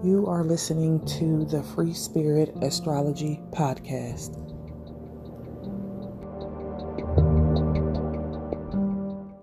You are listening to the Free Spirit Astrology Podcast.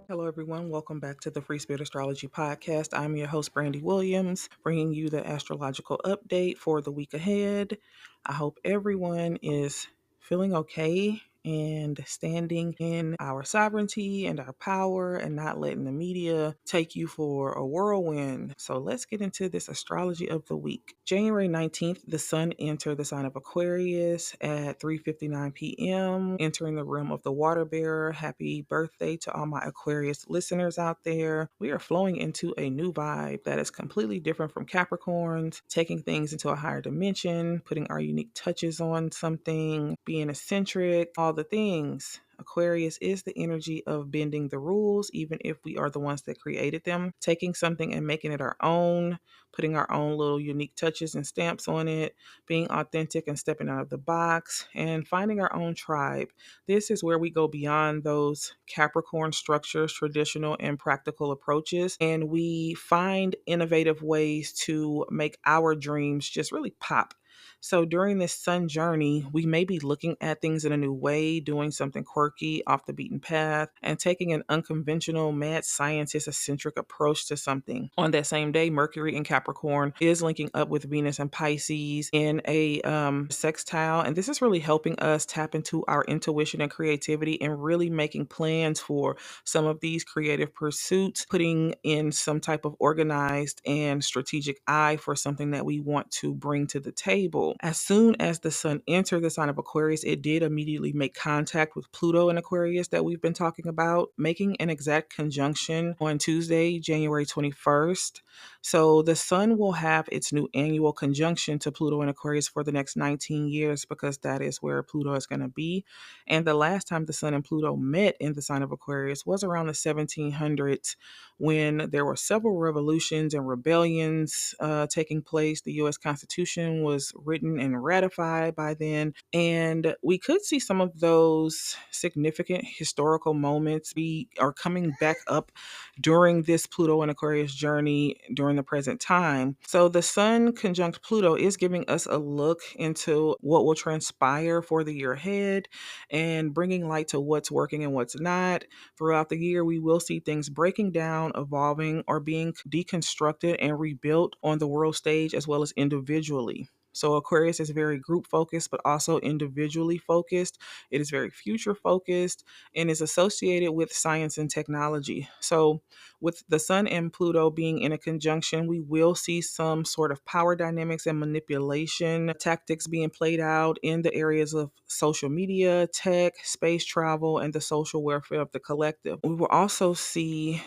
Hello, everyone. Welcome back to the Free Spirit Astrology Podcast. I'm your host, Brandy Williams, bringing you the astrological update for the week ahead. I hope everyone is feeling okay and standing in our sovereignty and our power and not letting the media take you for a whirlwind. So let's get into this astrology of the week. January 19th, the sun entered the sign of Aquarius at 3:59 p.m., entering the realm of the water bearer. Happy birthday to all my Aquarius listeners out there. We are flowing into a new vibe that is completely different from Capricorns, taking things into a higher dimension, putting our unique touches on something, being eccentric, all the things. Aquarius is the energy of bending the rules, even if we are the ones that created them, taking something and making it our own, putting our own little unique touches and stamps on it, being authentic and stepping out of the box, and finding our own tribe. This is where we go beyond those Capricorn structures, traditional and practical approaches, and we find innovative ways to make our dreams just really pop. So during this sun journey, we may be looking at things in a new way, doing something quirky, off the beaten path, and taking an unconventional, mad scientist eccentric approach to something. On that same day, Mercury in Capricorn is linking up with Venus and Pisces in a sextile, and this is really helping us tap into our intuition and creativity and really making plans for some of these creative pursuits, putting in some type of organized and strategic eye for something that we want to bring to the table. As soon as the sun entered the sign of Aquarius, it did immediately make contact with Pluto in Aquarius that we've been talking about, making an exact conjunction on Tuesday, January 21st. So the sun will have its new annual conjunction to Pluto in Aquarius for the next 19 years because that is where Pluto is going to be. And the last time the sun and Pluto met in the sign of Aquarius was around the 1700s when there were several revolutions and rebellions taking place. The U.S. Constitution was written and ratified by then. And we could see some of those significant historical moments be are coming back up during this Pluto and Aquarius journey during the present time. So the sun conjunct Pluto is giving us a look into what will transpire for the year ahead and bringing light to what's working and what's not. Throughout the year, we will see things breaking down, evolving, or being deconstructed and rebuilt on the world stage as well as individually. So Aquarius is very group focused, but also individually focused. It is very future focused and is associated with science and technology. So with the sun and Pluto being in a conjunction, we will see some sort of power dynamics and manipulation tactics being played out in the areas of social media, tech, space travel, and the social welfare of the collective. We will also see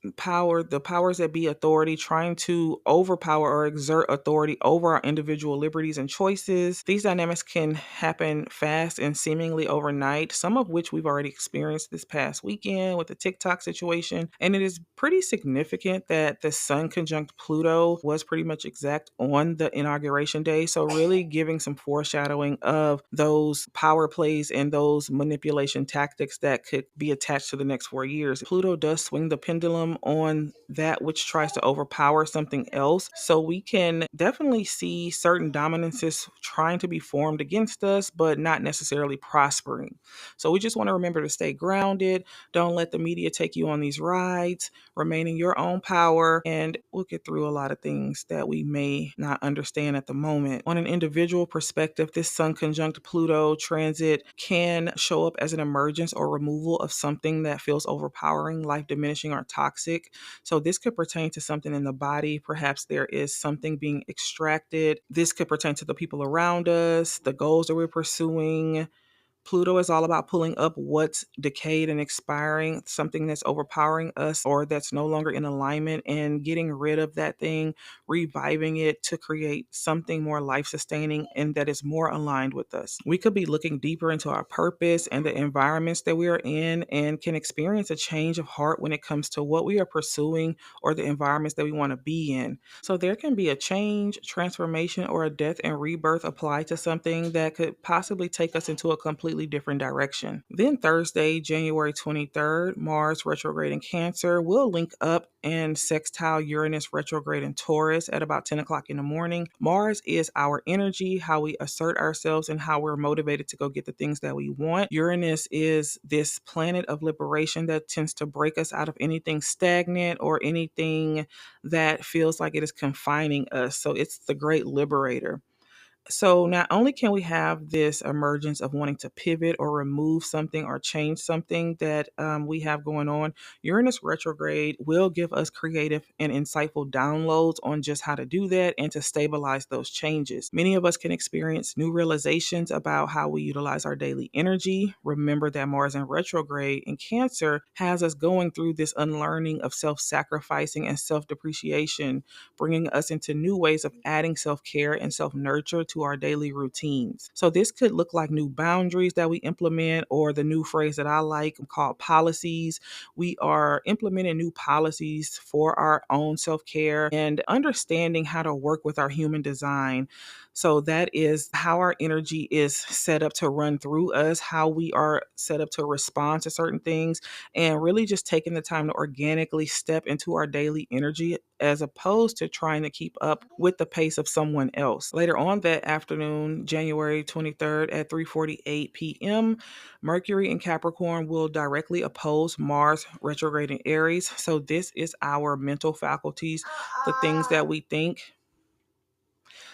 the powers that be authority trying to overpower or exert authority over our individual liberties and choices. These dynamics can happen fast and seemingly overnight, some of which we've already experienced this past weekend with the TikTok situation. And it is pretty significant that the sun conjunct Pluto was pretty much exact on the inauguration day. So really giving some foreshadowing of those power plays and those manipulation tactics that could be attached to the next 4 years. Pluto does swing the pendulum on that which tries to overpower something else. So we can definitely see certain dominances trying to be formed against us, but not necessarily prospering. So we just want to remember to stay grounded. Don't let the media take you on these rides. Remain in your own power, and we'll get through a lot of things that we may not understand at the moment. On an individual perspective, this Sun conjunct Pluto transit can show up as an emergence or removal of something that feels overpowering, life diminishing, or toxic. So this could pertain to something in the body. Perhaps there is something being extracted. This could pertain to the people around us, the goals that we're pursuing. Pluto is all about pulling up what's decayed and expiring, something that's overpowering us or that's no longer in alignment, and getting rid of that thing, reviving it to create something more life-sustaining and that is more aligned with us. We could be looking deeper into our purpose and the environments that we are in and can experience a change of heart when it comes to what we are pursuing or the environments that we want to be in. So there can be a change, transformation, or a death and rebirth applied to something that could possibly take us into a completely completely different direction. Then Thursday, January 23rd, Mars retrograde in Cancer will link up and sextile Uranus retrograde in Taurus at about 10 o'clock in the morning. Mars is our energy, how we assert ourselves, and how we're motivated to go get the things that we want. Uranus is this planet of liberation that tends to break us out of anything stagnant or anything that feels like it is confining us. So it's the great liberator. So not only can we have this emergence of wanting to pivot or remove something or change something that we have going on, Uranus retrograde will give us creative and insightful downloads on just how to do that and to stabilize those changes. Many of us can experience new realizations about how we utilize our daily energy. Remember that Mars in retrograde in Cancer has us going through this unlearning of self-sacrificing and self-depreciation, bringing us into new ways of adding self-care and self-nurture to our daily routines. So this could look like new boundaries that we implement, or the new phrase that I like called policies. We are implementing new policies for our own self-care and understanding how to work with our human design. So that is how our energy is set up to run through us, how we are set up to respond to certain things, and really just taking the time to organically step into our daily energy as opposed to trying to keep up with the pace of someone else. Later on that afternoon, January 23rd at 3:48 p.m., Mercury in Capricorn will directly oppose Mars retrograde in Aries. So this is our mental faculties, the things that we think.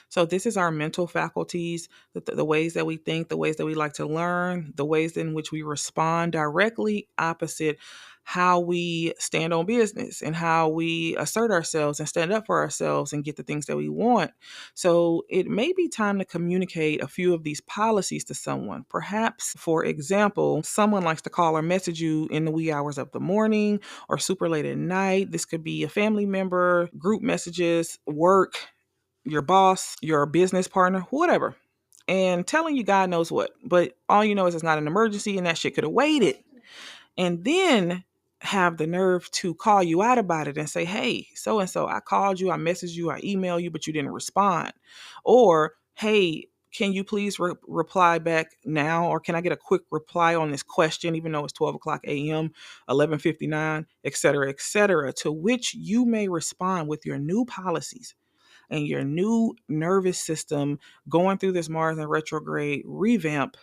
So this is our mental faculties, the ways that we think, the ways that we like to learn, the ways in which we respond, directly opposite how we stand on business and how we assert ourselves and stand up for ourselves and get the things that we want. So it may be time to communicate a few of these policies to someone. Perhaps, for example, someone likes to call or message you in the wee hours of the morning or super late at night. This could be a family member, group messages, work, your boss, your business partner, whatever, and telling you God knows what. But all you know is it's not an emergency and that shit could have waited. And then have the nerve to call you out about it and say, hey, so and so, I called you, I messaged you, I emailed you, but you didn't respond. Or, hey, can you please reply back now? Or can I get a quick reply on this question, even though it's 12 o'clock a.m., 11:59, et cetera, et cetera, to which you may respond with your new policies and your new nervous system going through this Mars and retrograde revamp.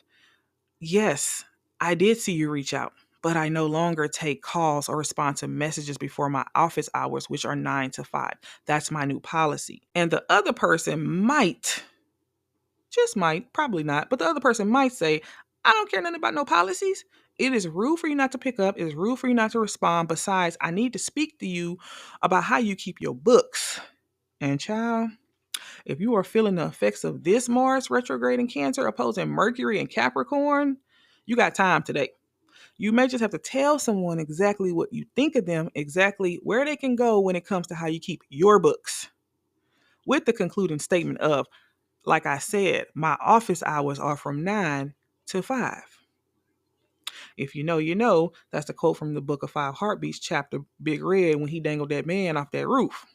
Yes, I did see you reach out, but I no longer take calls or respond to messages before my office hours, which are 9 to 5. That's my new policy. And the other person might, just might, probably not, but the other person might say, I don't care nothing about no policies. It is rude for you not to pick up. It is rude for you not to respond. Besides, I need to speak to you about how you keep your books. And child, if you are feeling the effects of this Mars retrograde in Cancer opposing Mercury in Capricorn, you got time today. You may just have to tell someone exactly what you think of them, exactly where they can go when it comes to how you keep your books. With the concluding statement of, like I said, my office hours are from 9 to 5. If you know, you know. That's the quote from the Book of Five Heartbeats, chapter Big Red, when he dangled that man off that roof.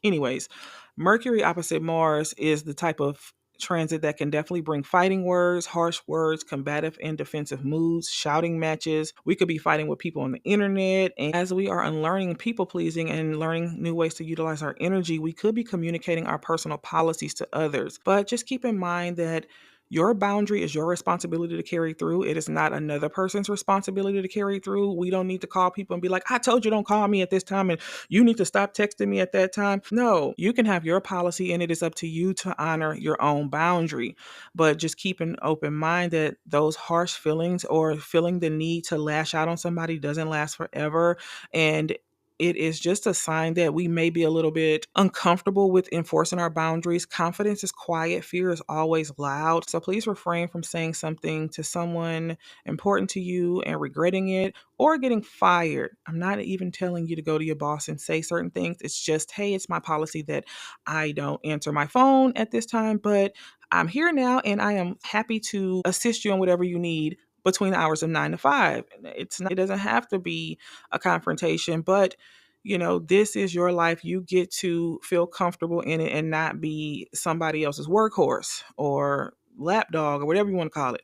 Anyways, Mercury opposite Mars is the type of transit that can definitely bring fighting words, harsh words, combative and defensive moods, shouting matches. We could be fighting with people on the internet. And as we are unlearning people pleasing and learning new ways to utilize our energy, we could be communicating our personal policies to others. But just keep in mind that your boundary is your responsibility to carry through. It is not another person's responsibility to carry through. We don't need to call people and be like, I told you don't call me at this time and you need to stop texting me at that time. No, you can have your policy and it is up to you to honor your own boundary. But just keep an open mind that those harsh feelings or feeling the need to lash out on somebody doesn't last forever. And it is just a sign that we may be a little bit uncomfortable with enforcing our boundaries. Confidence is quiet, fear is always loud. So please refrain from saying something to someone important to you and regretting it or getting fired. I'm not even telling you to go to your boss and say certain things. It's just, hey, it's my policy that I don't answer my phone at this time, but I'm here now and I am happy to assist you on whatever you need between the hours of 9 to 5. It doesn't have to be a confrontation, but this is your life. You get to feel comfortable in it and not be somebody else's workhorse or lapdog or whatever you want to call it.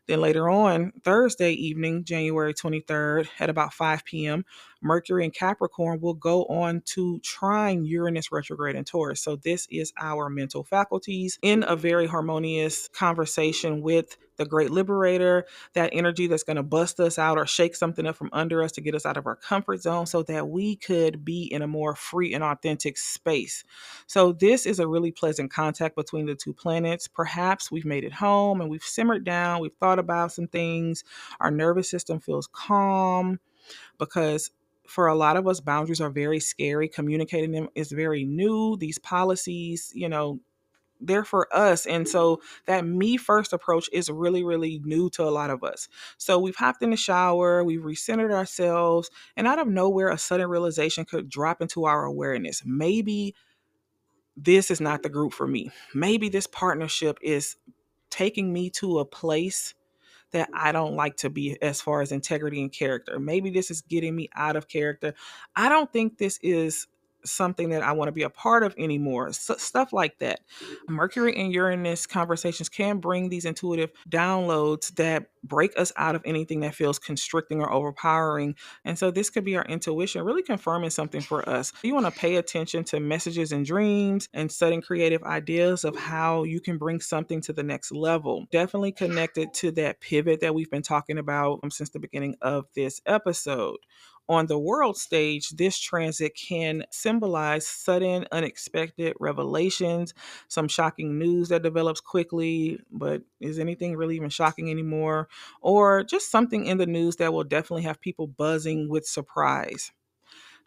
Then later on, Thursday evening, January 23rd, at about 5 p.m., Mercury in Capricorn will go on to trine Uranus retrograde in Taurus. So this is our mental faculties in a very harmonious conversation with the great liberator, that energy that's going to bust us out or shake something up from under us to get us out of our comfort zone so that we could be in a more free and authentic space. So this is a really pleasant contact between the two planets. Perhaps we've made it home and we've simmered down, we've thought about some things. Our nervous system feels calm because for a lot of us, boundaries are very scary. Communicating them is very new. These policies, they're for us. And so that me first approach is really, really new to a lot of us. So we've hopped in the shower, we've recentered ourselves, and out of nowhere, a sudden realization could drop into our awareness. Maybe this is not the group for me. Maybe this partnership is taking me to a place that I don't like to be as far as integrity and character. Maybe this is getting me out of character. I don't think this is something that I want to be a part of anymore. Stuff like that. Mercury and Uranus conversations can bring these intuitive downloads that break us out of anything that feels constricting or overpowering. And so this could be our intuition really confirming something for us. You want to pay attention to messages and dreams and setting creative ideas of how you can bring something to the next level. Definitely connected to that pivot that we've been talking about since the beginning of this episode. On the world stage, this transit can symbolize sudden, unexpected revelations, some shocking news that develops quickly, but is anything really even shocking anymore? Or just something in the news that will definitely have people buzzing with surprise.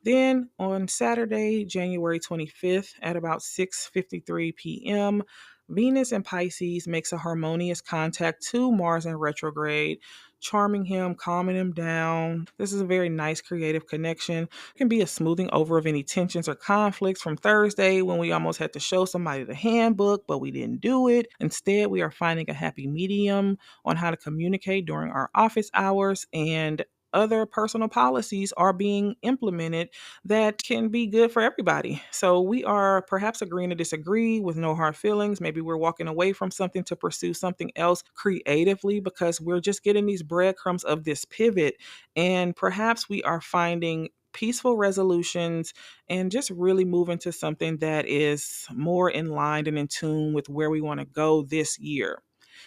Then on Saturday, January 25th at about 6:53 p.m., Venus in Pisces makes a harmonious contact to Mars in retrograde, charming him, calming him down. This is a very nice creative connection. It can be a smoothing over of any tensions or conflicts from Thursday when we almost had to show somebody the handbook, but we didn't do it. Instead, we are finding a happy medium on how to communicate during our office hours, and other personal policies are being implemented that can be good for everybody. So we are perhaps agreeing to disagree with no hard feelings. Maybe we're walking away from something to pursue something else creatively because we're just getting these breadcrumbs of this pivot. And perhaps we are finding peaceful resolutions and just really moving to something that is more in line and in tune with where we want to go this year.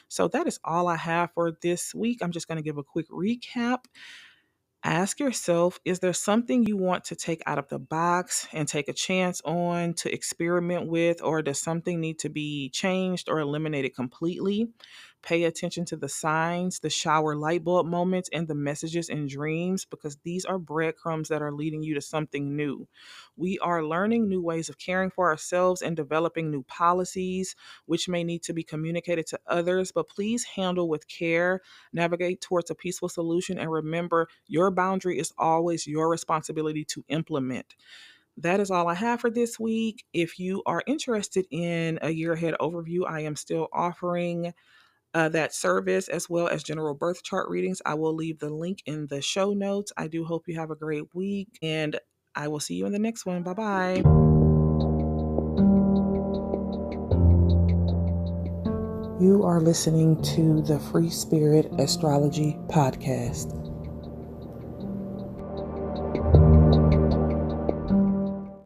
So that is all I have for this week. I'm just going to give a quick recap. Ask yourself, is there something you want to take out of the box and take a chance on to experiment with, or does something need to be changed or eliminated completely? Pay attention to the signs, the shower light bulb moments, and the messages and dreams because these are breadcrumbs that are leading you to something new. We are learning new ways of caring for ourselves and developing new policies, which may need to be communicated to others, but please handle with care, navigate towards a peaceful solution, and remember your boundary is always your responsibility to implement. That is all I have for this week. If you are interested in a year ahead overview, I am still offering that service as well as general birth chart readings. I will leave the link in the show notes. I do hope you have a great week, and I will see you in the next one. Bye bye. You are listening to the Free Spirit Astrology Podcast.